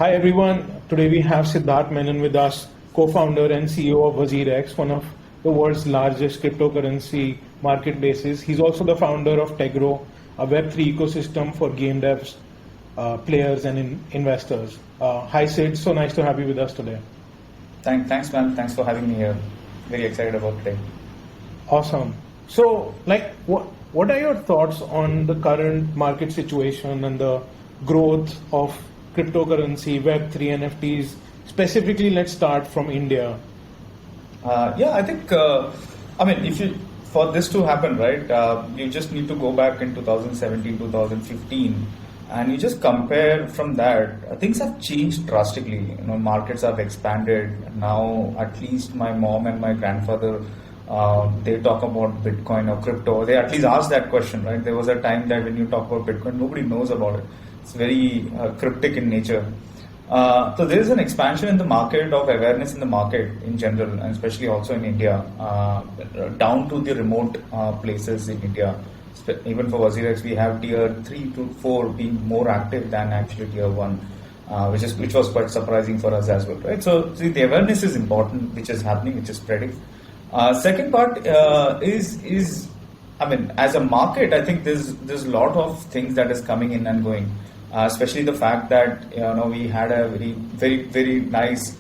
Hi everyone, today we have Sid Menon with us, co-founder and CEO of WazirX, one of the world's largest cryptocurrency marketplaces. He's also the founder of Tegro, a Web3 ecosystem for game devs, players and investors. Hi Sid, so nice to have you with us today. Thanks man, thanks for having me here. Very excited about today. Awesome. So what are your thoughts on the current market situation and the growth of cryptocurrency, Web3, NFTs? Specifically, let's start from India. I think, for this to happen, right, you just need to go back in 2017, 2015, and you just compare from that. Things have changed drastically. Markets have expanded. Now, at least my mom and my grandfather, they talk about Bitcoin or crypto. They at least ask that question, right? There was a time that when you talk about Bitcoin, nobody knows about it. It's very cryptic in nature. So there is an expansion in the market of awareness in the market in general, and especially also in India, down to the remote places in India. Even for WazirX, we have tier 3 to 4 being more active than actually tier 1, which was quite surprising for us as well, right? So the awareness is important, which is happening, which is spreading. Second part is as a market, I think there's a lot of things that is coming in and going. Especially the fact that we had a very nice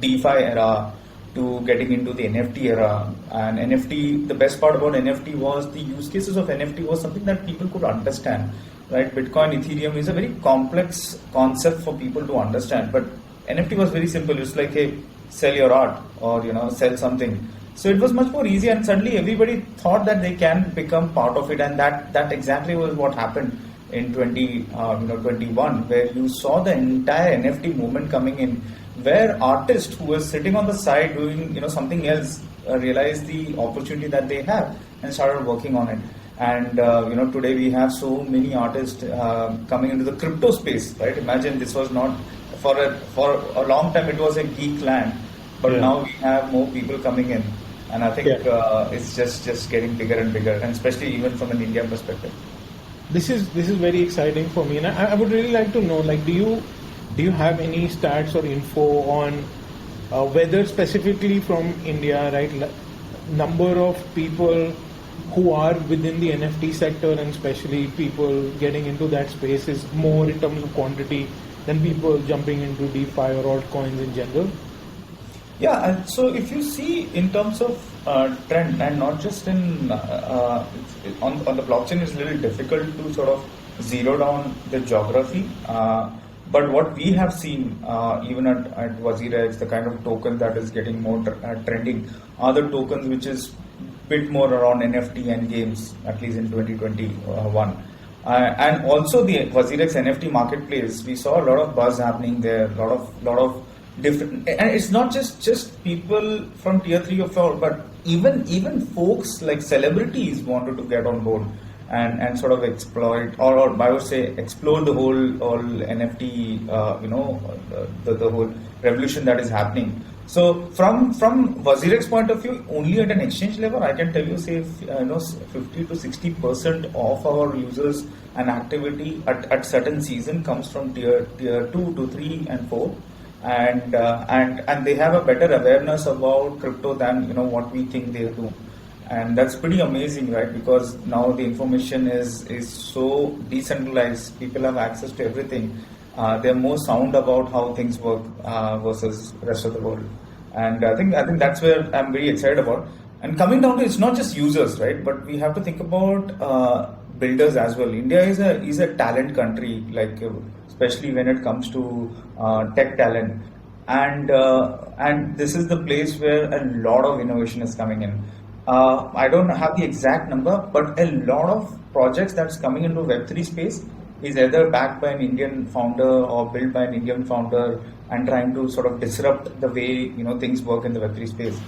DeFi era to getting into the NFT era. And NFT, the best part about NFT was the use cases of NFT was something that people could understand, right? Bitcoin, Ethereum is a very complex concept for people to understand, but NFT was very simple. It's like, hey, sell your art or sell something. So it was much more easy, and suddenly everybody thought that they can become part of it, and that exactly was what happened in 2021, where you saw the entire NFT movement coming in, where artists who were sitting on the side doing something else realized the opportunity that they have and started working on it. And today we have so many artists coming into the crypto space, right? Imagine this was not for a long time, it was a geek land, but now we have more people coming in, and I think it's just getting bigger and bigger, and especially even from an India perspective. This is very exciting for me, and I would really like to know, like, do you have any stats or info on whether specifically from India, right, number of people who are within the NFT sector and especially people getting into that space is more in terms of quantity than people jumping into DeFi or altcoins in general? Yeah, and so if you see in terms of trend, and not just on the blockchain, it's a little difficult to sort of zero down the geography. But what we have seen, even at WazirX, the kind of token that is getting more trending are the tokens which is bit more around NFT and games, at least in 2021. And also the WazirX NFT marketplace, we saw a lot of buzz happening there, lot of different, and it's not just people from tier 3 or 4, but even folks like celebrities wanted to get on board and sort of exploit or I would say explore the whole NFT, the whole revolution that is happening. So from WazirX point of view, only at an exchange level, I can tell you, say 50 to 60% of our users and activity at certain season comes from tier 2 to 3 and 4. And they have a better awareness about crypto than what we think they do, and that's pretty amazing, right? Because now the information is so decentralized. People have access to everything. They're more sound about how things work versus rest of the world, and I think that's where I'm very excited about. And coming down to, it's not just users, right? But we have to think about builders as well. India is a talent country, like especially when it comes to tech talent, and this is the place where a lot of innovation is coming in. I don't have the exact number, but a lot of projects that's coming into Web3 space is either backed by an Indian founder or built by an Indian founder and trying to sort of disrupt the way things work in the Web3 space.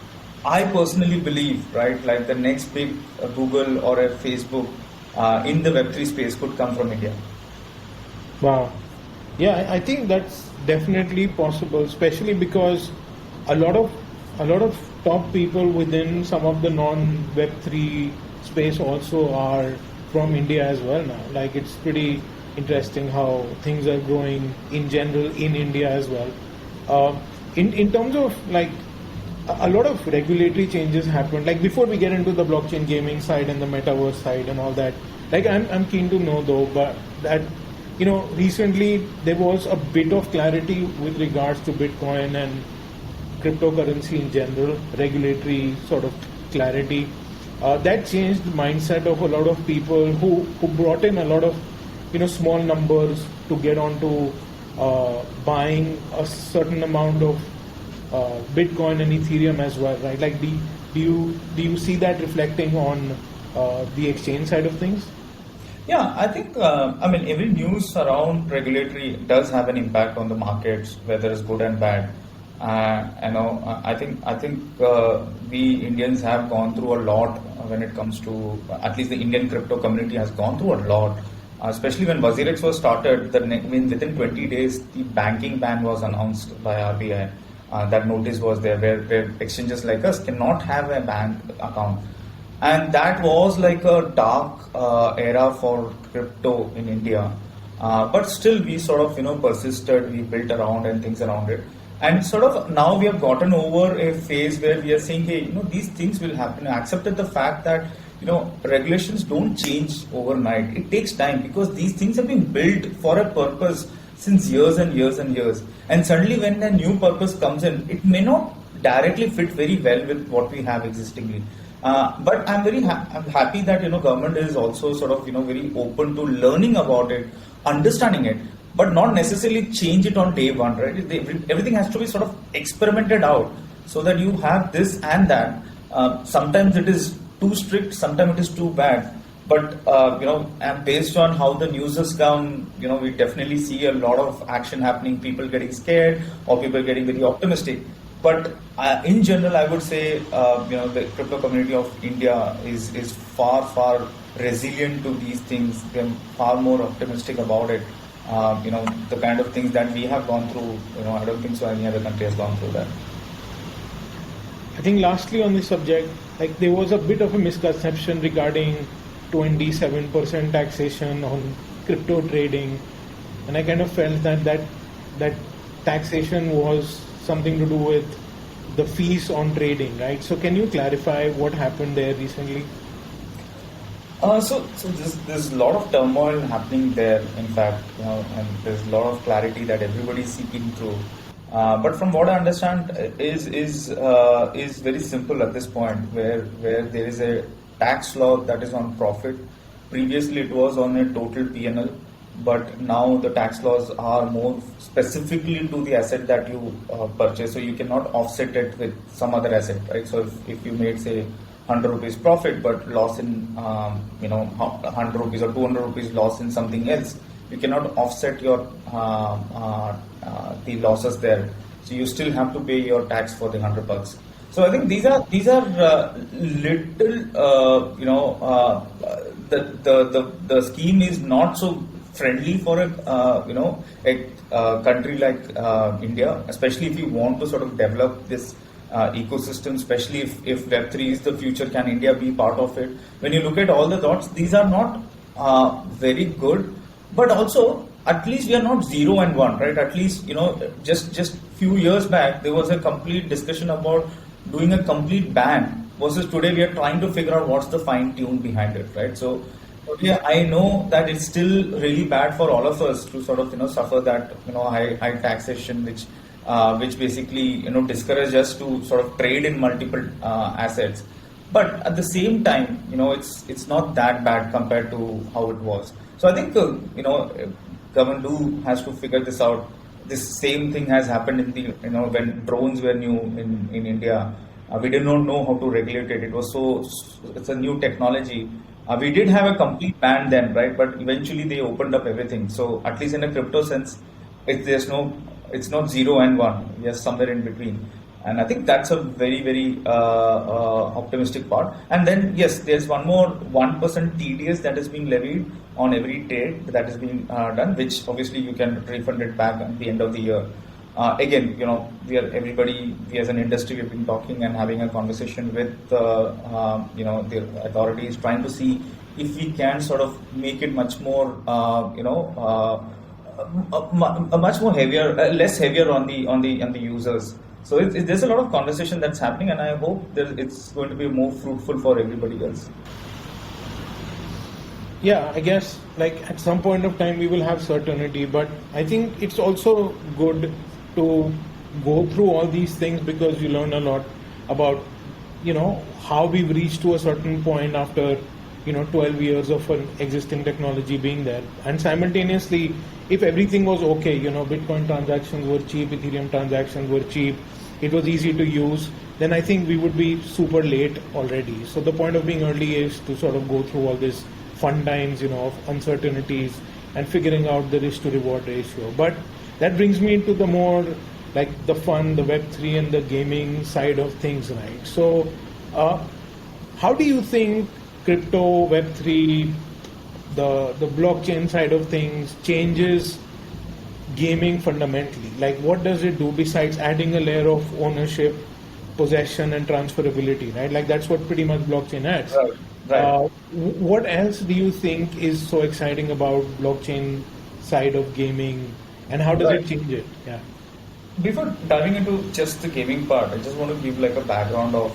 I personally believe, right, like the next big Google or a Facebook in the Web3 space could come from India. Wow. Yeah, I think that's definitely possible, especially because a lot of top people within some of the non-Web3 space also are from India as well now. Like it's pretty interesting how things are growing in general in India as well. In terms of like a lot of regulatory changes happened. Like before we get into the blockchain gaming side and the metaverse side and all that, like I'm keen to know though, but that recently there was a bit of clarity with regards to Bitcoin and cryptocurrency in general, regulatory sort of clarity. That changed the mindset of a lot of people who brought in a lot of small numbers to get onto buying a certain amount of Bitcoin and Ethereum as well, right? Like, do you see that reflecting on the exchange side of things? Yeah, I think every news around regulatory does have an impact on the markets, whether it's good and bad. I think we Indians have gone through a lot when it comes to, at least the Indian crypto community has gone through a lot. Especially when WazirX was started, within 20 days, the banking ban was announced by RBI. That notice was there where exchanges like us cannot have a bank account. And that was like a dark era for crypto in India. But still we sort of, persisted, we built around and things around it. And sort of now we have gotten over a phase where we are saying, hey, these things will happen. I accepted the fact that, regulations don't change overnight. It takes time because these things have been built for a purpose since years and years and years. And suddenly when a new purpose comes in, it may not directly fit very well with what we have existingly. But I'm very I'm happy that, government is also sort of, very open to learning about it, understanding it, but not necessarily change it on day one, right? Everything has to be sort of experimented out so that you have this and that. Sometimes it is too strict, sometimes it is too bad. But, and based on how the news has gone, we definitely see a lot of action happening, people getting scared or people getting very optimistic. But in general, I would say, the crypto community of India is far, far resilient to these things. They're far more optimistic about it. The kind of things that we have gone through, I don't think so any other country has gone through that. I think lastly on this subject, like there was a bit of a misconception regarding 27% taxation on crypto trading, and I kind of felt that taxation was something to do with the fees on trading, right? So can you clarify what happened there recently? So there's a lot of turmoil happening there, in fact, and there's a lot of clarity that everybody's seeking through. But from what I understand, is very simple at this point, where there is a tax law that is on profit. Previously, it was on a total P&L, but now the tax laws are more specifically to the asset that you purchase. So you cannot offset it with some other asset, right? So if you made, say, 100 rupees profit, but loss in 100 rupees or 200 rupees loss in something else, you cannot offset your the losses there. So you still have to pay your tax for the $100. So I think these are little the scheme is not so friendly for a country like India, especially if you want to sort of develop this ecosystem, especially if Web3 is the future. Can India be part of it? When you look at all the dots, these are not very good, but also at least we are not 0 and 1, right? At least, just few years back, there was a complete discussion about doing a complete ban versus today we are trying to figure out what's the fine tune behind it, right? So yeah, I know that it's still really bad for all of us to sort of, suffer that, high taxation, which basically, discourage us to sort of trade in multiple assets. But at the same time, it's not that bad compared to how it was. So I think, government has to figure this out. This same thing has happened in the, when drones were new in India. We did not know how to regulate it. It's a new technology. We did have a complete ban then, right? But eventually they opened up everything. So at least in a crypto sense, it's not 0 and 1. We are somewhere in between. And I think that's a very, very optimistic part. And then, yes, there's one more 1% TDS that is being levied on every trade that is being done, which obviously you can refund it back at the end of the year. Again, we as an industry, we've been talking and having a conversation with, the authorities, trying to see if we can sort of make it much more, much more heavier, less heavier on the users. So there's a lot of conversation that's happening, and I hope that it's going to be more fruitful for everybody else. Yeah, I guess like at some point of time we will have certainty, but I think it's also good to go through all these things because you learn a lot about, how we've reached to a certain point after, 12 years of an existing technology being there. And simultaneously, if everything was okay, Bitcoin transactions were cheap, Ethereum transactions were cheap, it was easy to use, then I think we would be super late already. So the point of being early is to sort of go through all this fun times, of uncertainties and figuring out the risk to reward ratio. But that brings me to the more like the fun, the Web3 and the gaming side of things, right? So how do you think crypto, Web3, the blockchain side of things changes gaming fundamentally? Like what does it do besides adding a layer of ownership, possession and transferability, right? Like that's what pretty much blockchain adds. Right. What else do you think is so exciting about blockchain side of gaming, and how does it change it? Yeah. Before diving into just the gaming part, I just want to give like a background of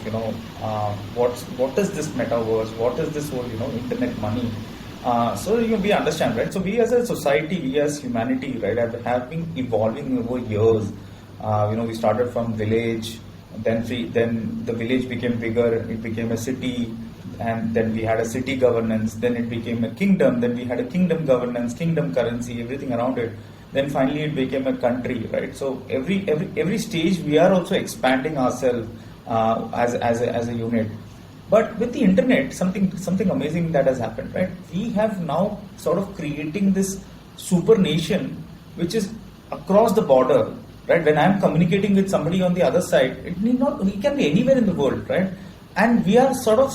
what is this metaverse, what is this whole internet money. So we understand, right? So we as a society, we as humanity, right, have been evolving over years. We started from village, then the village became bigger, it became a city. And then we had a city governance, then it became a kingdom, then we had a kingdom governance, kingdom currency, everything around it. Then finally it became a country, right? So every stage we are also expanding ourselves as a unit. But with the internet, something amazing that has happened, right? We have now sort of creating this super nation which is across the border, right? When I'm communicating with somebody on the other side, we can be anywhere in the world, right? And we are sort of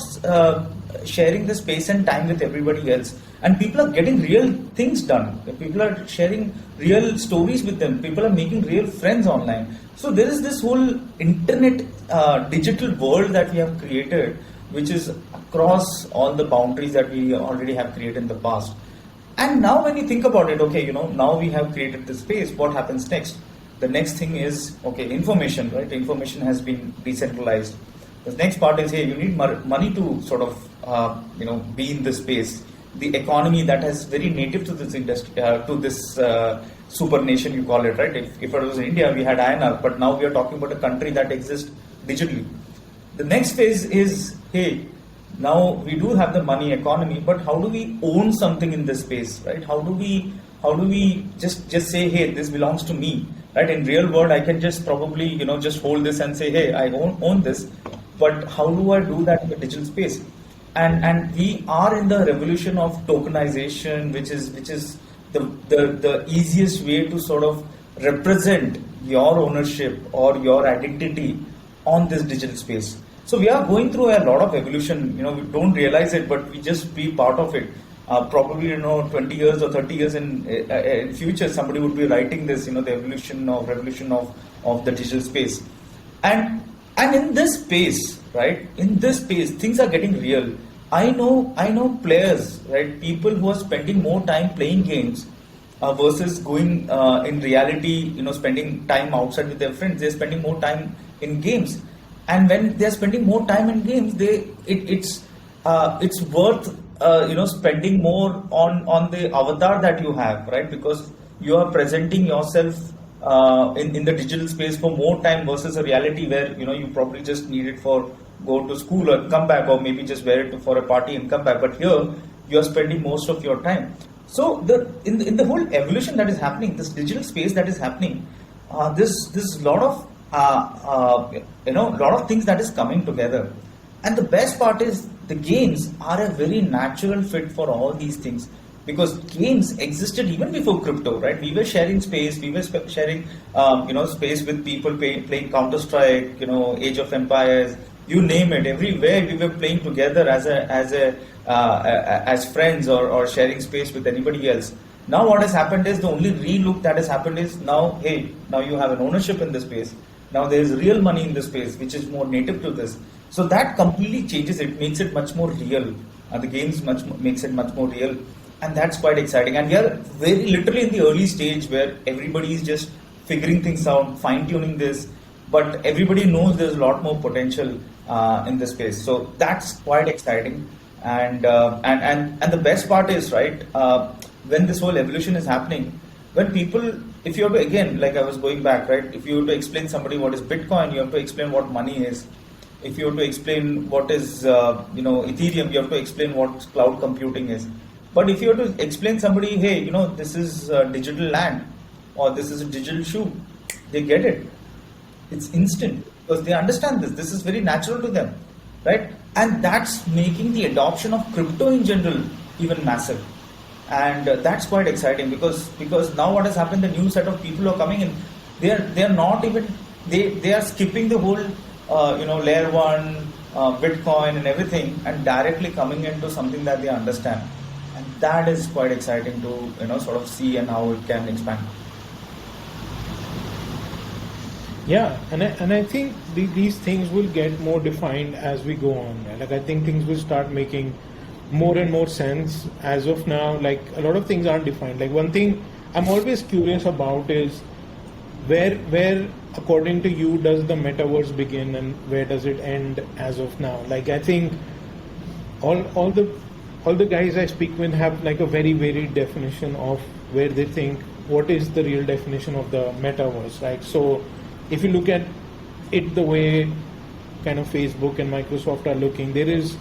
sharing the space and time with everybody else. And people are getting real things done. People are sharing real stories with them. People are making real friends online. So there is this whole internet digital world that we have created, which is across all the boundaries that we already have created in the past. And now when you think about it, okay, now we have created this space, what happens next? The next thing is, okay, information, right? Information has been decentralized. The next part is, hey, you need money to sort of, be in this space. The economy that is very native to this industry, to this super nation, you call it, right? If it was in India, we had INR, but now we are talking about a country that exists digitally. The next phase is, hey, now we do have the money economy, but how do we own something in this space, right? How do we just say, hey, this belongs to me, right? In real world, I can just probably, just hold this and say, hey, I own this. But how do I do that in the digital space? And we are in the revolution of tokenization, which is the easiest way to sort of represent your ownership or your identity on this digital space. So we are going through a lot of evolution. We don't realize it, but we just be part of it. Probably 20 years or 30 years in future, somebody would be writing this. The revolution of the digital space, and in this space, right? In this space, things are getting real. I know players, right? People who are spending more time playing games versus going in reality, spending time outside with their friends. They're spending more time in games, and when they're spending more time in games, it's worth spending more on the avatar that you have, right? Because you are presenting yourself in the digital space for more time versus a reality where you probably just need it for go to school or come back, or maybe just wear it for a party and come back. But here you are spending most of your time. So in the whole evolution that is happening, this digital space that is happening, this lot of lot of things that is coming together. And the best part is the games are a very natural fit for all these things. Because games existed even before crypto, right? We were sharing space, we were sharing, space with people playing Counter-Strike, Age of Empires, you name it. Everywhere we were playing together as friends or sharing space with anybody else. Now what has happened is the only relook that has happened is now you have an ownership in the space. Now there is real money in the space, which is more native to this. So that completely changes it, makes it much more real. The games makes it much more real, and that's quite exciting. And we are very literally in the early stage where everybody is just figuring things out, fine tuning this, but everybody knows there's a lot more potential in this space. So that's quite exciting. And the best part is, right, when this whole evolution is happening, when people, if you have to, again, like I was going back, right, if you have to explain somebody what is Bitcoin, you have to explain what money is. If you have to explain what is, Ethereum, you have to explain what cloud computing is. But if you have to explain somebody, hey, this is digital land, or this is a digital shoe, they get it. It's instant because they understand this. This is very natural to them, right? And that's making the adoption of crypto in general even massive. And that's quite exciting because now what has happened, the new set of people are coming in, they are not even, they are skipping the whole layer 1 Bitcoin and everything and directly coming into something that they understand. And that is quite exciting to sort of see and how it can expand. Yeah, and I think these things will get more defined as we go on. Right? Like I think things will start making more and more sense. As of now, like a lot of things aren't defined. Like one thing I'm always curious about is where according to you does the metaverse begin and where does it end as of now? Like I think all the guys I speak with have like a very varied definition of where they think what is the real definition of the metaverse, right? So if you look at it the way kind of Facebook and Microsoft are looking, there is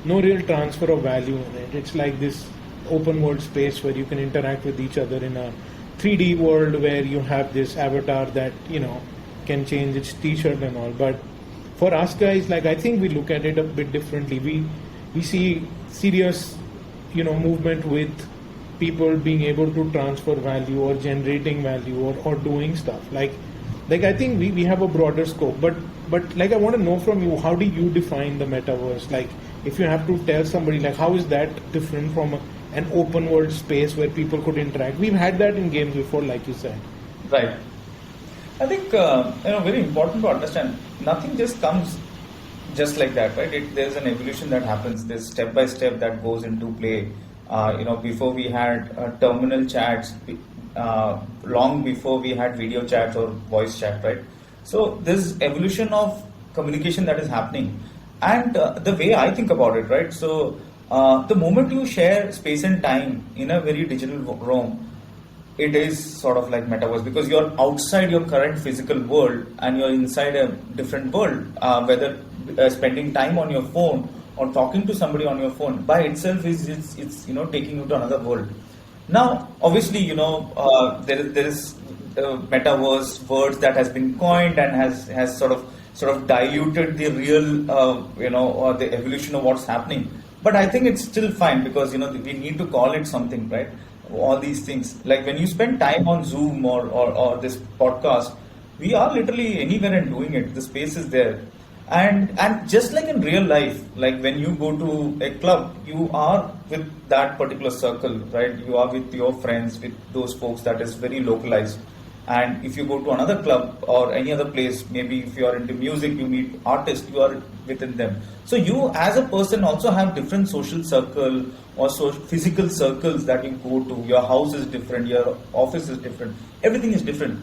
no real transfer of value in it. It's like this open world space where you can interact with each other in a 3D world where you have this avatar that, can change its t-shirt and all. But for us guys, like I think we look at it a bit differently. We see serious, movement with people being able to transfer value or generating value or doing stuff. Like I think we have a broader scope, but like I want to know from you, how do you define the metaverse? Like if you have to tell somebody, like how is that different from an open world space where people could interact? We've had that in games before, like you said. Right. I think very important to understand. Nothing just comes just like that, right? There's an evolution that happens. There's step by step that goes into play. Before we had terminal chats. Long before we had video chats or voice chat, right? So this evolution of communication that is happening, and the way I think about it, right? So the moment you share space and time in a very digital realm, it is sort of like metaverse because you're outside your current physical world and you're inside a different world. Whether spending time on your phone or talking to somebody on your phone by itself is it's taking you to another world. Now, obviously, there is metaverse words that has been coined and has sort of diluted the real, or the evolution of what's happening. But I think it's still fine because, we need to call it something, right? All these things. Like when you spend time on Zoom or this podcast, we are literally anywhere and doing it. The space is there. And just like in real life, like when you go to a club, you are with that particular circle, right? You are with your friends, with those folks that is very localized. And if you go to another club or any other place, maybe if you are into music, you meet artists, you are within them. So you as a person also have different social circle or physical circles that you go to. Your house is different, your office is different, everything is different.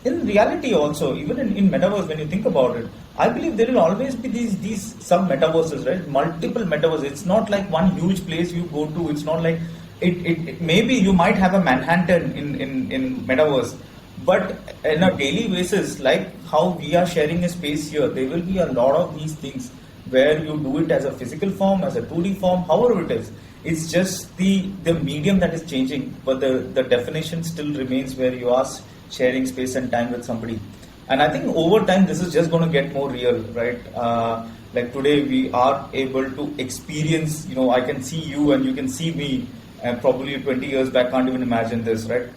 In reality also, even in metaverse, when you think about it, I believe there will always be these sub-metaverses, right? Multiple metaverses. It's not like one huge place you go to. It's not like, it maybe you might have a Manhattan in metaverse, but on a daily basis, like how we are sharing a space here, there will be a lot of these things where you do it as a physical form, as a 2D form, however it is. It's just the medium that is changing, but the definition still remains where you are sharing space and time with somebody. And I think over time, this is just going to get more real, right? Like today, we are able to experience, I can see you and you can see me. And probably 20 years back, can't even imagine this, right?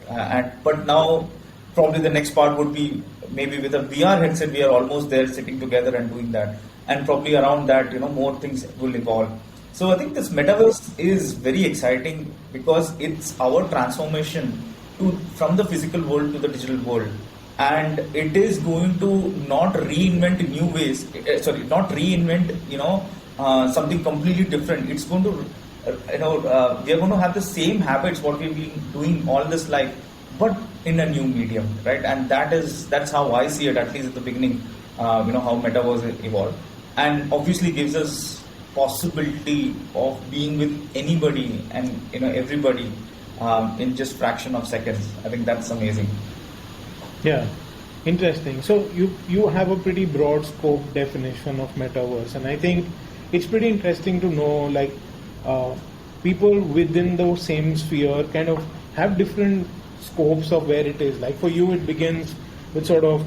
But now, probably the next part would be maybe with a VR headset, we are almost there sitting together and doing that. And probably around that, more things will evolve. So I think this metaverse is very exciting because it's our transformation from the physical world to the digital world. And it is going to not reinvent new ways, not reinvent, something completely different. It's going to we are going to have the same habits what we've been doing all this life, but in a new medium, right? And that's how I see it, at least at the beginning. How Metaverse evolved, and obviously gives us possibility of being with anybody and everybody in just fraction of seconds. I think that's amazing. Yeah, interesting. So you have a pretty broad scope definition of metaverse, and I think it's pretty interesting to know, like, people within the same sphere kind of have different scopes of where it is. Like for you, it begins with sort of,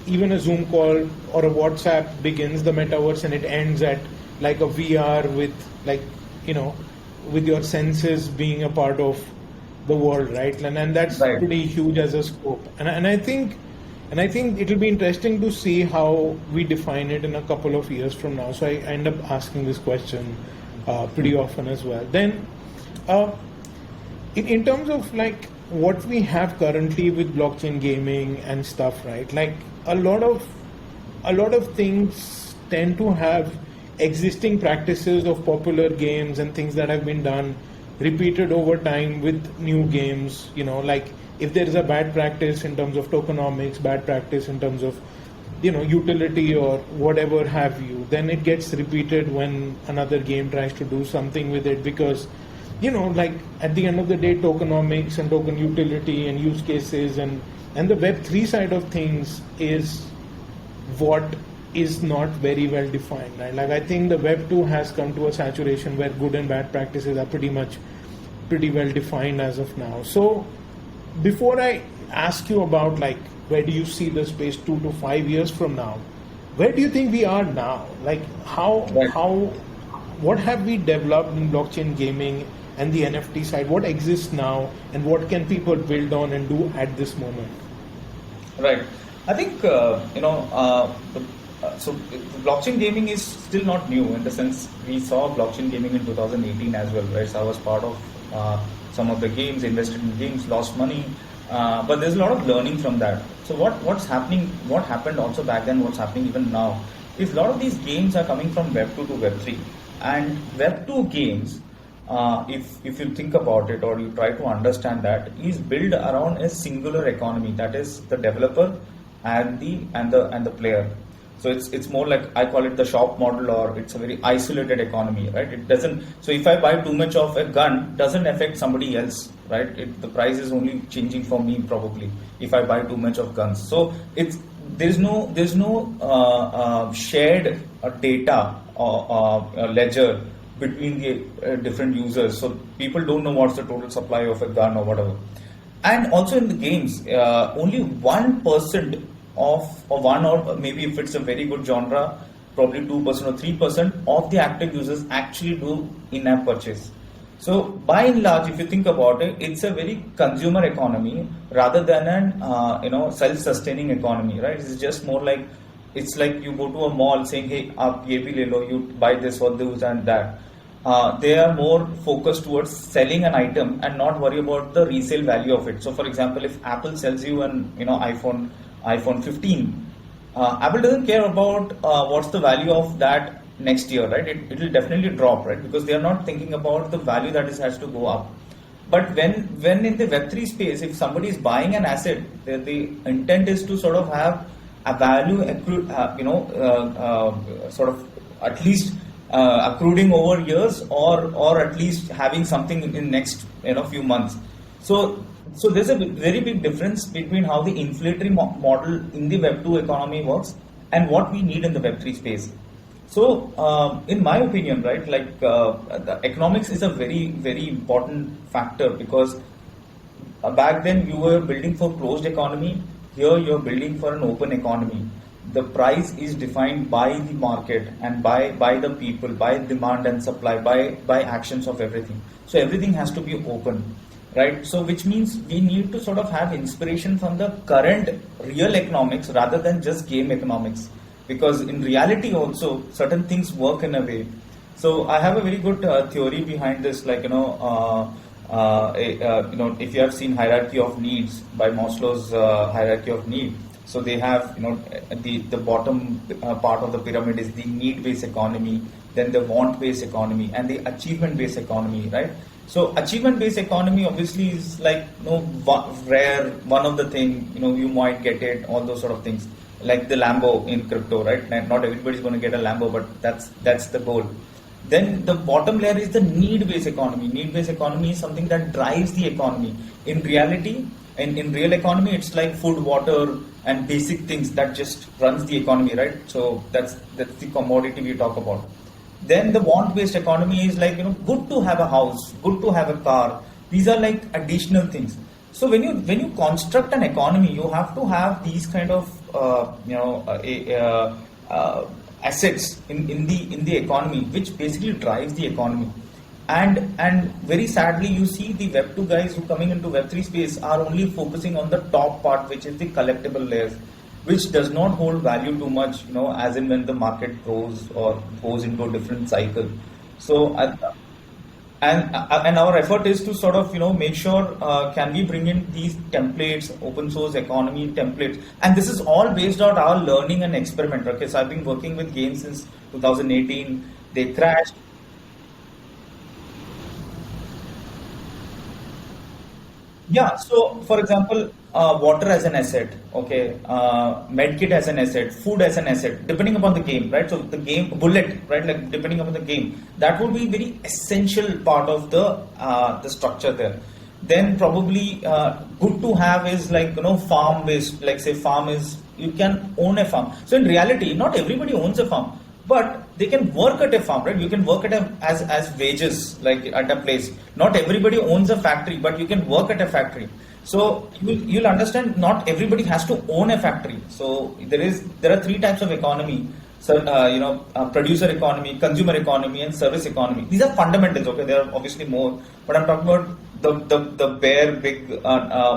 even a Zoom call or a WhatsApp begins the metaverse, and it ends at like a VR with, like, with your senses being a part of the world, right? And that's Right. pretty huge as a scope. And I think it'll be interesting to see how we define it in a couple of years from now. So I end up asking this question pretty often as well. Then, in terms of like what we have currently with blockchain gaming and stuff, right? Like a lot of things tend to have existing practices of popular games and things that have been done repeated over time with new games. Like if there is a bad practice in terms of tokenomics, bad practice in terms of utility or whatever have you, then it gets repeated when another game tries to do something with it, because like at the end of the day, tokenomics and token utility and use cases and the Web3 side of things is what is not very well defined, right? Like I think the Web2 has come to a saturation where good and bad practices are pretty well defined as of now. So before I ask you about like where do you see the space 2 to 5 years from now, where do you think we are now? Like what have we developed in blockchain gaming and the NFT side? What exists now, and what can people build on and do at this moment? Right. I think so the blockchain gaming is still not new, in the sense we saw blockchain gaming in 2018 as well, right? So I was part of some of the games, invested in games, lost money, but there's a lot of learning from that. So what happened also back then, what's happening even now, is a lot of these games are coming from Web 2 to Web 3, and Web 2 games, if you think about it or you try to understand that, is built around a singular economy, that is the developer and the player. So it's more like, I call it the shop model, or it's a very isolated economy, right? It doesn't. So if I buy too much of a gun, doesn't affect somebody else, right? The price is only changing for me probably if I buy too much of guns. So there's no shared data or ledger between the different users. So people don't know what's the total supply of a gun or whatever. And also in the games, only 1% or one, or maybe if it's a very good genre, probably 2% or 3% of the active users actually do in-app purchase. So by and large, if you think about it, it's a very consumer economy rather than an self-sustaining economy, right? It's just more like, it's like you go to a mall saying, hey, aap ye bhi le lo, you buy this or this and that. They are more focused towards selling an item and not worry about the resale value of it. So for example, if Apple sells you an iPhone 15, Apple doesn't care about what's the value of that next year, right? It will definitely drop, right? Because they are not thinking about the value that has to go up. But when in the Web3 space, if somebody is buying an asset, the intent is to sort of have a value accrued, sort of at least accruing over years, or at least having something in next few months. So there's a very big difference between how the inflationary model in the Web2 economy works and what we need in the Web3 space. So in my opinion, right, like the economics is a very, very important factor, because back then you were building for closed economy. Here you're building for an open economy. The price is defined by the market and by the people, by demand and supply, by actions of everything. So everything has to be open, right? So which means we need to sort of have inspiration from the current real economics rather than just game economics, because in reality also certain things work in a way. So I have a very good theory behind this, like if you have seen hierarchy of needs by Maslow's hierarchy of need. So they have, the bottom part of the pyramid is the need-based economy. then the want-based economy, and the achievement-based economy, right? So achievement-based economy obviously is like, rare, one of the thing, you might get it, all those sort of things, like the Lambo in crypto, right? Not everybody's going to get a Lambo, but that's the goal. Then the bottom layer is the need-based economy. Need-based economy is something that drives the economy. In reality, in real economy, it's like food, water, and basic things that just runs the economy, right? So that's the commodity we talk about. Then the want-based economy is like, good to have a house, good to have a car. These are like additional things. So when you construct an economy, you have to have these kind of assets in the economy, which basically drives the economy. And very sadly, you see the Web2 guys who coming into Web3 space are only focusing on the top part, which is the collectible layers, which does not hold value too much, as in when the market grows or goes into a different cycle. So, and our effort is to sort of, make sure, can we bring in these templates, open source economy templates, and this is all based on our learning and experiment. Okay, so I've been working with games since 2018. They crashed. Yeah, so for example, water as an asset, okay, medkit as an asset, food as an asset, depending upon the game, right? So the game, bullet, right? Like depending upon the game, that would be very essential part of the structure there. Then probably good to have is like, farm based, like say farm is, you can own a farm. So in reality, not everybody owns a farm, but they can work at a farm, right? You can work at as wages, like at a place. Not everybody owns a factory, but you can work at a factory. So you'll understand, not everybody has to own a factory. So there are three types of economy. So producer economy, consumer economy, and service economy. These are fundamentals. Okay, there are obviously more, but I'm talking about the bare big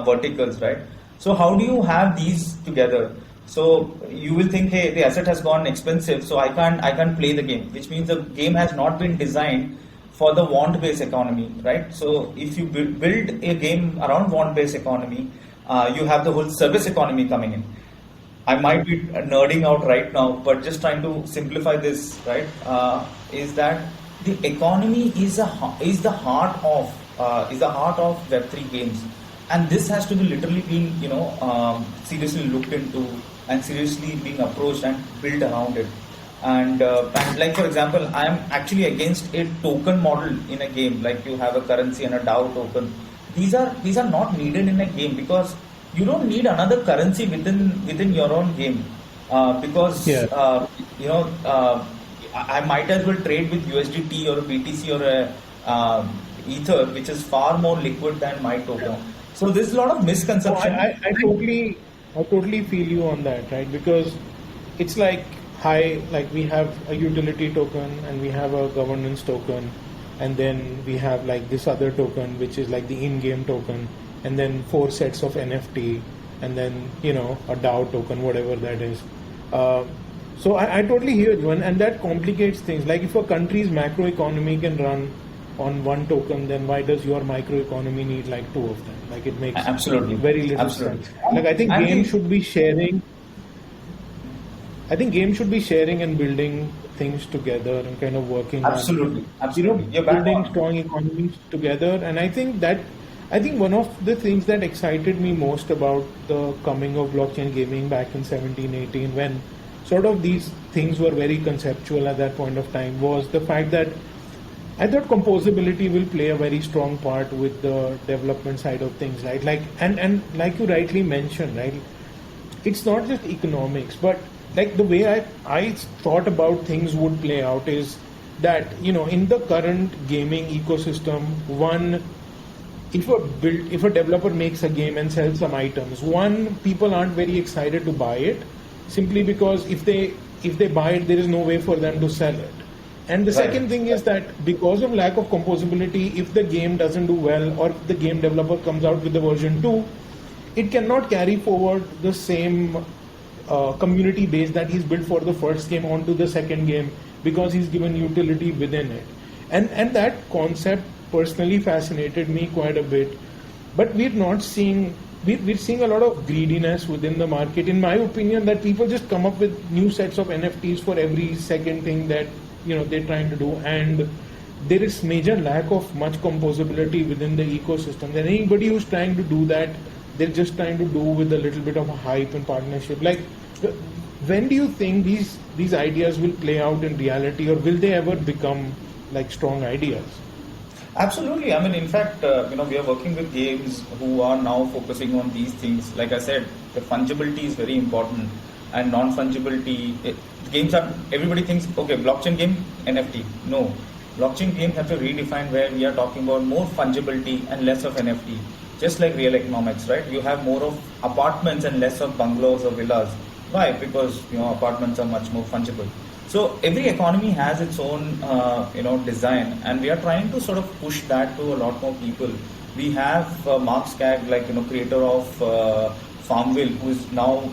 verticals, right? So how do you have these together? So you will think, hey, the asset has gone expensive, so I can't play the game, which means the game has not been designed for the want-based economy, right? So if you build a game around want-based economy, you have the whole service economy coming in. I might be nerding out right now, but just trying to simplify this, right? Is that the economy is the heart of Web3 games, and this has to be literally being seriously looked into and seriously being approached and built around it. And like for example, I am actually against a token model in a game, like you have a currency and a DAO token. These are not needed in a game, because you don't need another currency within your own game, because I might as well trade with USDT or a BTC or a Ether, which is far more liquid than my token. So there's a lot of misconception. I totally feel you on that, right? Because it's like we have a utility token and we have a governance token, and then we have like this other token which is like the in-game token, and then 4 sets of NFT, and then a DAO token, whatever that is. So I totally hear you, and that complicates things. Like if a country's macroeconomy can run on one token, then why does your microeconomy need like 2 of them? Like it makes absolutely very little sense. Like I think games should be sharing. I think games should be sharing and building things together and kind of working absolutely building strong economies together. And I think one of the things that excited me most about the coming of blockchain gaming back in 17-18, when sort of these things were very conceptual at that point of time, was the fact that I thought composability will play a very strong part with the development side of things, right? Like and like you rightly mentioned, right? It's not just economics, but like the way I thought about things would play out is that in the current gaming ecosystem, if a developer makes a game and sells some items, people aren't very excited to buy it, simply because if they buy it, there is no way for them to sell it. And the second thing is that because of lack of composability, if the game doesn't do well, or if the game developer comes out with the version 2, it cannot carry forward the same community base that he's built for the first game onto the second game, because he's given utility within it. And that concept personally fascinated me quite a bit. But we're seeing a lot of greediness within the market, in my opinion, that people just come up with new sets of NFTs for every second thing that they're trying to do, and there is major lack of much composability within the ecosystem. And anybody who's trying to do that, they're just trying to do with a little bit of a hype and partnership. Like, when do you think these ideas will play out in reality, or will they ever become like strong ideas? Absolutely. I mean, in fact, we are working with games who are now focusing on these things. Like I said, the fungibility is very important, and non-fungibility. Games are, everybody thinks, okay, blockchain game, NFT. No, blockchain games have to redefine, where we are talking about more fungibility and less of NFT. Just like real economics, right? You have more of apartments and less of bungalows or villas. Why? Because apartments are much more fungible. So every economy has its own design, and we are trying to sort of push that to a lot more people. We have Mark Skagg, creator of Farmville, who is now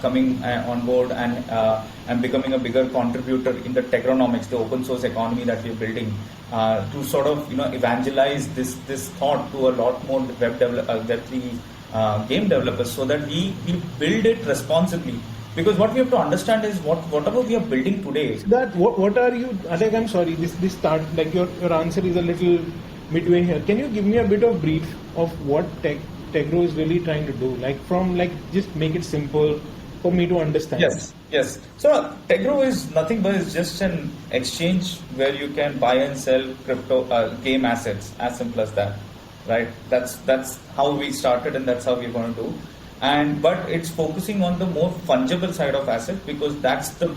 coming on board and becoming a bigger contributor in the Tegronomics, the open source economy that we are building, to sort of evangelize this thought to a lot more Web3 game developers, so that we build it responsibly. Because what we have to understand is whatever we are building today. That what are you? Like, I'm sorry, this start, like your answer is a little midway here. Can you give me a bit of brief of what Tegro is really trying to do? Just make it simple for me to understand. Yes. So Tegro is nothing but is just an exchange where you can buy and sell crypto game assets. As simple as that, right? That's how we started, and that's how we're going to do. But it's focusing on the more fungible side of assets, because that's the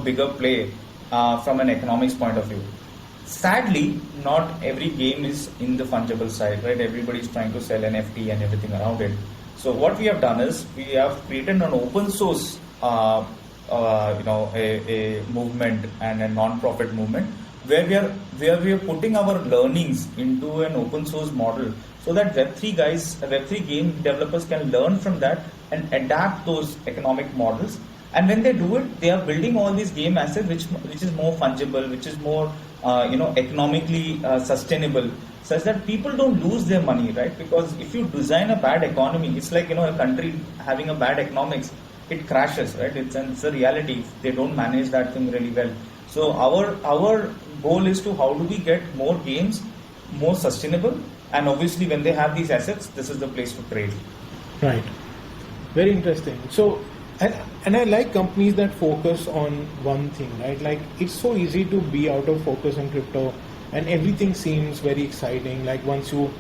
bigger play from an economics point of view. Sadly, not every game is in the fungible side, right? Everybody's trying to sell NFT and everything around it. So what we have done is we have created an open source, a movement and a non-profit movement, where we are putting our learnings into an open source model, so that Web3 game developers can learn from that and adapt those economic models. And when they do it, they are building all these game assets, which is more fungible, which is more economically sustainable, such that people don't lose their money, right? Because if you design a bad economy, it's like a country having a bad economics, it crashes, right? It's a reality. They don't manage that thing really well. So our goal is to how do we get more games more sustainable, and obviously when they have these assets, this is the place to trade. Right. Very interesting. So, and I like companies that focus on one thing, right? Like, it's so easy to be out of focus in crypto, and everything seems very exciting. Like, once you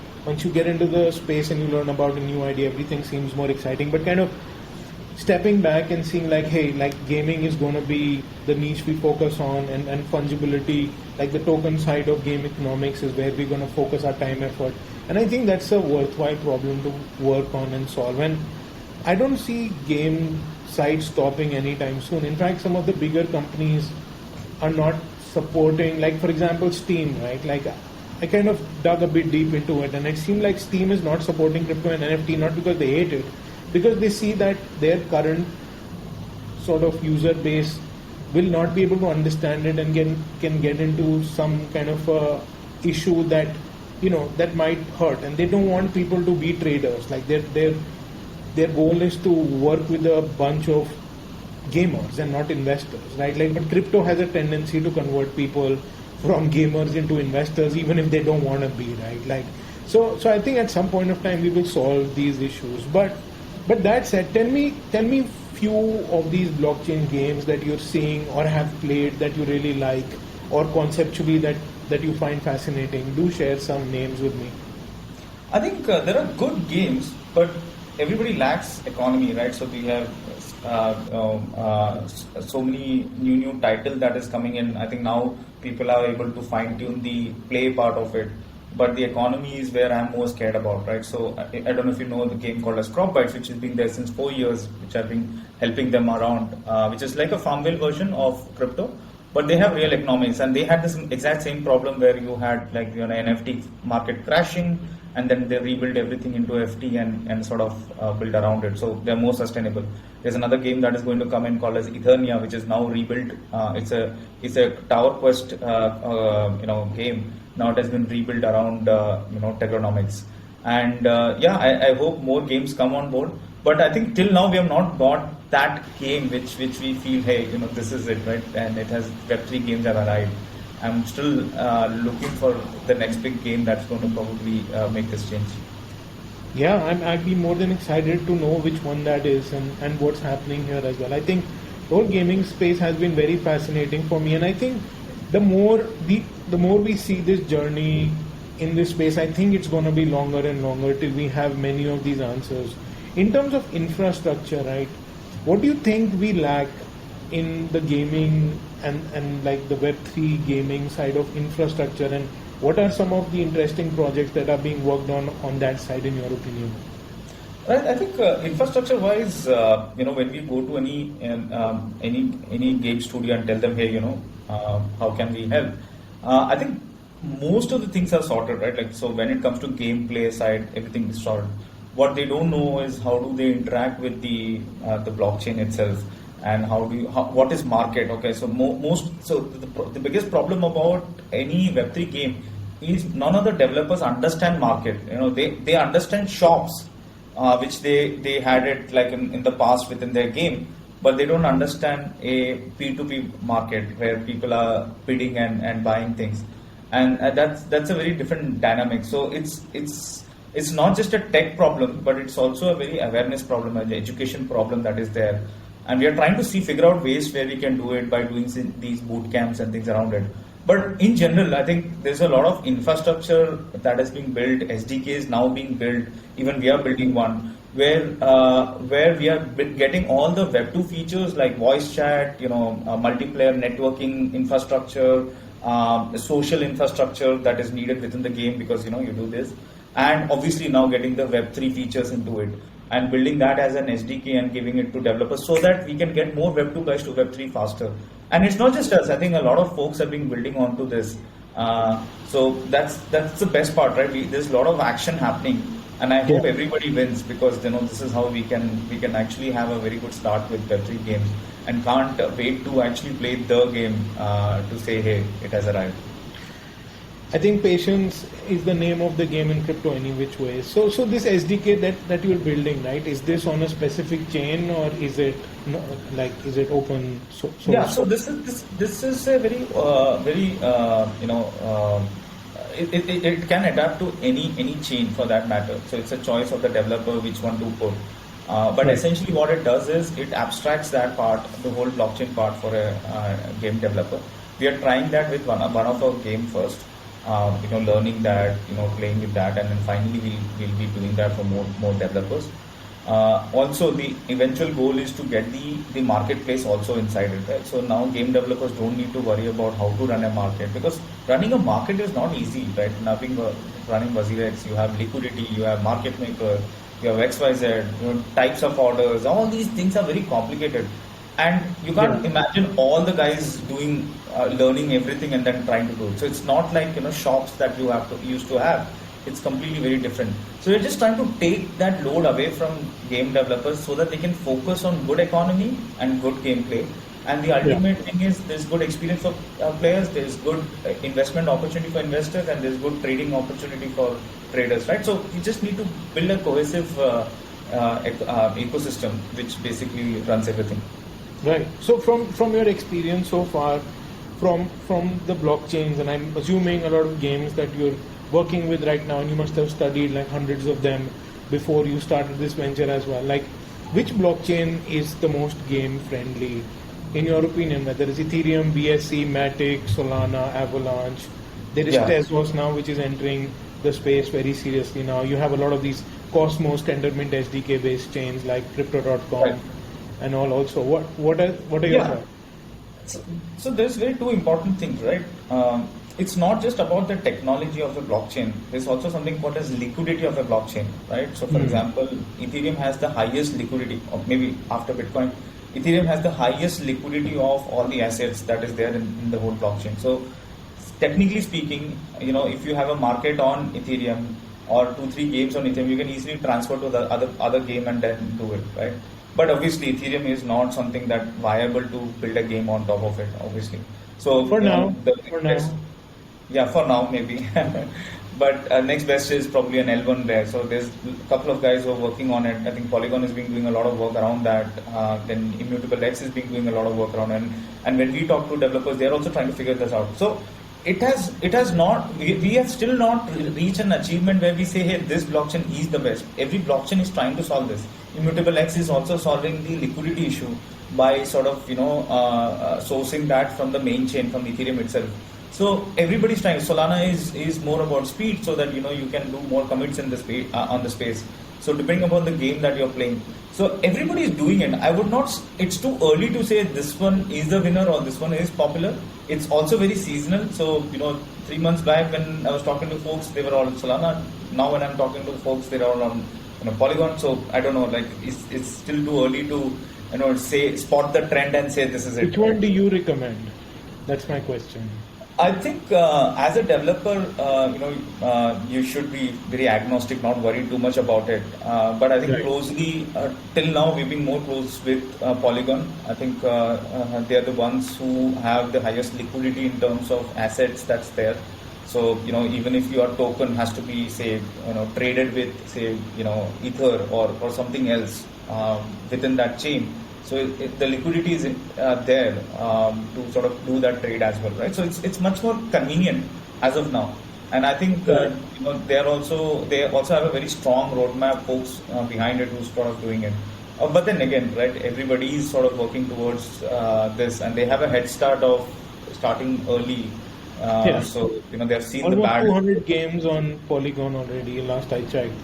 get into the space and you learn about a new idea, everything seems more exciting. But kind of stepping back and seeing like, hey, like gaming is going to be the niche we focus on, and fungibility, like the token side of game economics, is where we're going to focus our time, effort. And I think that's a worthwhile problem to work on and solve. And I don't see game side stopping anytime soon. In fact, some of the bigger companies are not supporting, like for example, Steam, right? Like, I kind of dug a bit deep into it, and it seemed like Steam is not supporting crypto and NFT, not because they hate it, because they see that their current sort of user base will not be able to understand it and can get into some kind of issue that that might hurt, and they don't want people to be traders. Like, their goal is to work with a bunch of gamers and not investors, right? Like, but crypto has a tendency to convert people from gamers into investors, even if they don't want to be, right? Like, so I think at some point of time we will solve these issues. But that said, tell me few of these blockchain games that you're seeing or have played that you really like, or conceptually that you find fascinating. Do share some names with me. I think there are good games, but everybody lacks economy, right? So we have so many new titles that is coming in. I think now people are able to fine tune the play part of it, but the economy is where I'm more scared about, right? So I don't know if you know the game called as CropBytes, which has been there since 4 years, which I've been helping them around, which is like a Farmville version of crypto, but they have real economics, and they had this exact same problem where you had like NFT market crashing, and then they rebuild everything into FT and sort of build around it. So they're more sustainable. There's another game that is going to come in called as Eternia, which is now rebuilt. It's a Tower Quest game. Now it has been rebuilt around Tegronomics. And I hope more games come on board. But I think till now we have not got that game which we feel, hey, this is it, right? And it has Web3 games have arrived. I'm still looking for the next big game that's going to probably make this change. Yeah, I'd be more than excited to know which one that is and what's happening here as well. I think the whole gaming space has been very fascinating for me, and I think the more we see this journey in this space, I think it's going to be longer and longer till we have many of these answers. In terms of infrastructure, right, what do you think we lack in the gaming and like the Web3 gaming side of infrastructure, and what are some of the interesting projects that are being worked on that side, in your opinion? I think infrastructure-wise, when we go to any game studio and tell them, hey, how can we help? I think most of the things are sorted, right? Like, so when it comes to gameplay side, everything is sorted. What they don't know is how do they interact with the blockchain itself, and what is market? Okay, so the biggest problem about any Web3 game is none of the developers understand market. They understand shops, which they had it like in the past within their game, but they don't understand a P2P market where people are bidding and buying things, and that's a very different dynamic. So it's not just a tech problem, but it's also a very awareness problem, an education problem that is there. And we are trying to figure out ways where we can do it by doing these boot camps and things around it. But in general, I think there's a lot of infrastructure that is being built, SDKs now being built, even we are building one, where we are getting all the Web2 features like voice chat, multiplayer networking infrastructure, social infrastructure that is needed within the game because, you do this. And obviously now getting the Web3 features into it and building that as an SDK and giving it to developers so that we can get more Web2 guys to Web3 faster. And it's not just us. I think a lot of folks have been building onto this. So that's the best part, right? There's a lot of action happening, and I hope everybody wins because this is how we can actually have a very good start with Web3 games and can't wait to actually play the game to say, hey, it has arrived. I think patience is the name of the game in crypto any which way. So this SDK that you're building, right? Is this on a specific chain or is it open source? Yeah. So this is a very it can adapt to any chain for that matter. So it's a choice of the developer which one to put. But essentially what it does is it abstracts that part, the whole blockchain part for a game developer. We are trying that with one of our game first. Learning that, playing with that, and then finally we'll be doing that for more developers. Also, the eventual goal is to get the marketplace also inside it. Right? So now game developers don't need to worry about how to run a market because running a market is not easy, right? Running WazirX, you have liquidity, you have market maker, you have XYZ, types of orders. All these things are very complicated. And you can't imagine all the guys doing, learning everything and then trying to do it. So it's not like, shops that you used to have. It's completely very different. So we're just trying to take that load away from game developers so that they can focus on good economy and good gameplay. And the ultimate thing is there's good experience for players, there's good investment opportunity for investors, and there's good trading opportunity for traders, right? So you just need to build a cohesive ecosystem which basically runs everything. Right. So from your experience so far, from the blockchains, and I'm assuming a lot of games that you're working with right now, and you must have studied like hundreds of them before you started this venture as well. Like, which blockchain is the most game friendly, in your opinion? Whether it's Ethereum, BSC, Matic, Solana, Avalanche. There is Tezos now, which is entering the space very seriously now. You have a lot of these Cosmos, Tendermint SDK based chains like Crypto.com. Right. And all also. What are your thoughts? So there's two important things, right? It's not just about the technology of the blockchain. There's also something called as liquidity of a blockchain, right? So for example, Ethereum has the highest liquidity, or maybe after Bitcoin, Ethereum has the highest liquidity of all the assets that is there in the whole blockchain. So technically speaking, if you have a market on Ethereum or 2-3 games on Ethereum, you can easily transfer to the other game and then do it, right? But obviously, Ethereum is not something that viable to build a game on top of it, obviously. So for now, yeah, for now maybe. But next best is probably an L1 there. So there's a couple of guys who are working on it. I think Polygon has been doing a lot of work around that. Then Immutable X has been doing a lot of work around it. And when we talk to developers, they're also trying to figure this out. So it has not, we have still not reached an achievement where we say, hey, this blockchain is the best. Every blockchain is trying to solve this. Immutable X is also solving the liquidity issue by sort of, sourcing that from the main chain, from Ethereum itself. So everybody's trying. Solana is more about speed, so that you can do more commits in the space on the space. So depending upon the game that you're playing, so everybody is doing it. I would not. It's too early to say this one is the winner or this one is popular. It's also very seasonal. So 3 months back when I was talking to folks, they were all on Solana. Now when I'm talking to folks, they're all on Polygon. So I don't know. Like it's still too early to say spot the trend and say this is it. Which one do you recommend? That's my question. I think as a developer, you should be very agnostic, not worry too much about it. But I think right. Closely, till now, we've been more close with Polygon. I think they are the ones who have the highest liquidity in terms of assets that's there. So, even if your token has to be, say, traded with, say, Ether or something else within that chain. So the liquidity is there to sort of do that trade as well, right? So it's much more convenient as of now, and I think they also have a very strong roadmap, folks behind it who's sort of doing it. But then again, right? Everybody is sort of working towards this, and they have a head start of starting early. So they've seen almost the bad 200 games on Polygon already. Last I checked,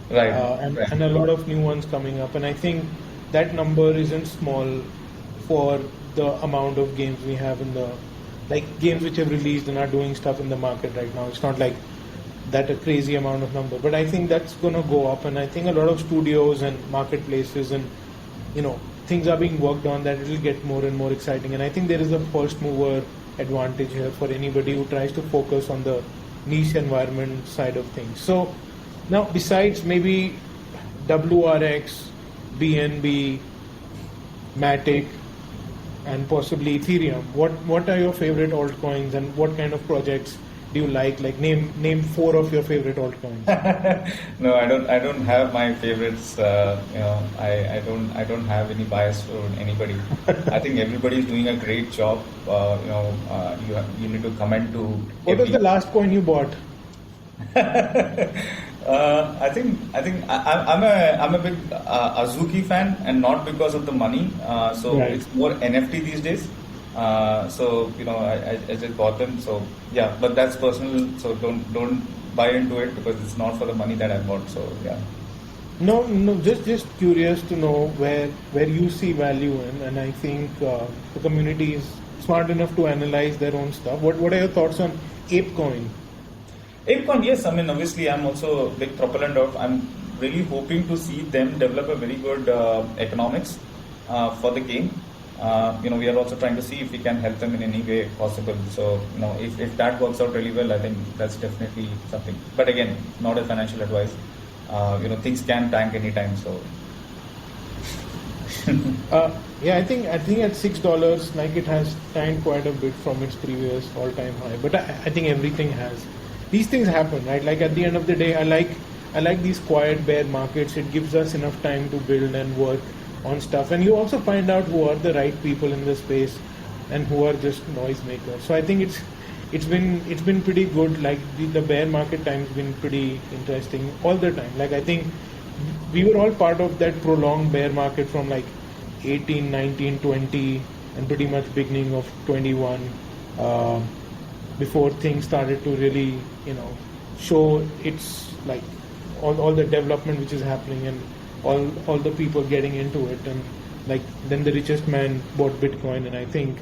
right? And a lot of new ones coming up, and I think that number isn't small for the amount of games we have in the, games which have released and are doing stuff in the market right now. It's not like that a crazy amount of number, but I think that's going to go up, and I think a lot of studios and marketplaces and, things are being worked on that it will get more and more exciting, and I think there is a first mover advantage here for anybody who tries to focus on the niche environment side of things. So now, besides maybe WRX, BNB, Matic, and possibly Ethereum, what are your favorite altcoins, and what kind of projects do you like? Like name 4 of your favorite altcoins. No, I don't have my favorites. I don't have any bias for anybody. I think everybody is doing a great job. You need to comment to. What was the last coin you bought? I think I'm a big Azuki fan, and not because of the money. Right. It's more NFT these days. I just bought them. So yeah, but that's personal. So don't buy into it because it's not for the money that I bought. So yeah. No, just curious to know where you see value in, and I think the community is smart enough to analyze their own stuff. What are your thoughts on ApeCoin? ApeCoin, yes. I mean, obviously, I'm also a big proponent of. I'm really hoping to see them develop a very good economics for the game. We are also trying to see if we can help them in any way possible. So, if that works out really well, I think that's definitely something. But again, not a financial advice. Things can tank anytime. So. I think at $6, it has tanked quite a bit from its previous all-time high. But I think everything has. These things happen, right? Like at the end of the day, I like these quiet bear markets. It gives us enough time to build and work on stuff, and you also find out who are the right people in the space and who are just noisemakers. So I think it's been pretty good. Like the bear market time's been pretty interesting all the time. Like I think we were all part of that prolonged bear market from 18, 19, 20, and pretty much beginning of 21. Before things started to really, show its all the development which is happening and all the people getting into it, and then the richest man bought Bitcoin, and I think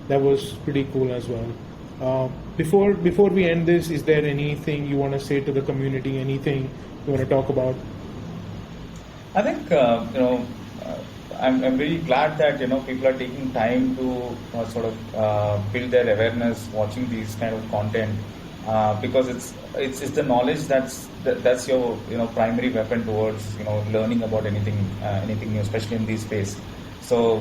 that was pretty cool as well. Before we end this, is there anything you want to say to the community? Anything you want to talk about? I think I'm very glad that people are taking time to sort of build their awareness, watching these kind of content, because it's the knowledge that's your primary weapon towards learning about anything new, especially in this space. So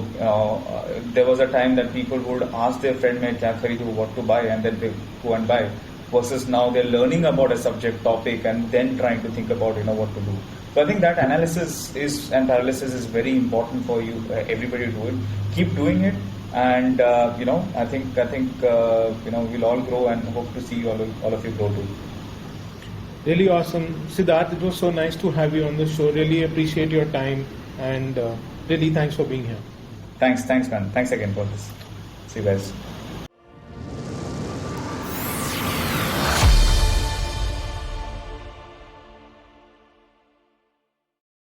there was a time that people would ask their friend, "Kya kharidu, what to buy," and then they go and buy. versus now they're learning about a subject topic and then trying to think about what to do. So I think that analysis and paralysis is very important for you, everybody to do it. Keep doing it, and I think we'll all grow and hope to see all of you grow too. Really awesome, Siddharth. It was so nice to have you on the show. Really appreciate your time, and really thanks for being here. Thanks, man. Thanks again for this. See you guys.